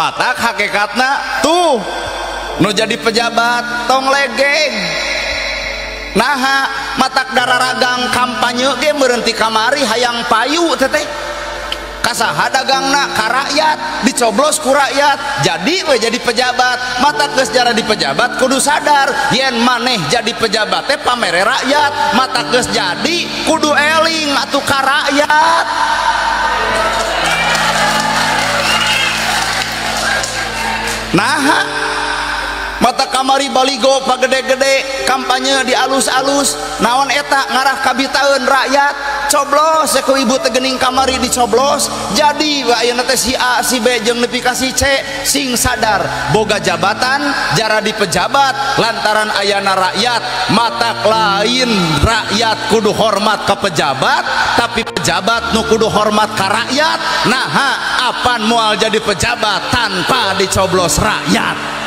matak hakikatna tuh nu jadi pejabat tong legeng nah matak dararagang kampanye ge berhenti kamari hayang payu teteh kasaha dagangna ka rakyat dicoblos ku rakyat jadi we jadi pejabat matak geus jara di pejabat kudu sadar yen maneh jadi pejabat teh pamere rakyat matak geus jadi kudu eling atuh ka rakyat nah mata kamari baligo pagede-gede kampanye di alus-alus naon eta ngarah kabitaeun rakyat coblos ku ibu tegening kamari dicoblos jadi ayeuna teh si A si B jeung nepi ka si C sing sadar boga jabatan jara di pejabat lantaran ayana rakyat matak lain rakyat kudu hormat ka pejabat tapi pejabat nu kudu hormat ka rakyat nah apan moal jadi pejabat tanpa dicoblos rakyat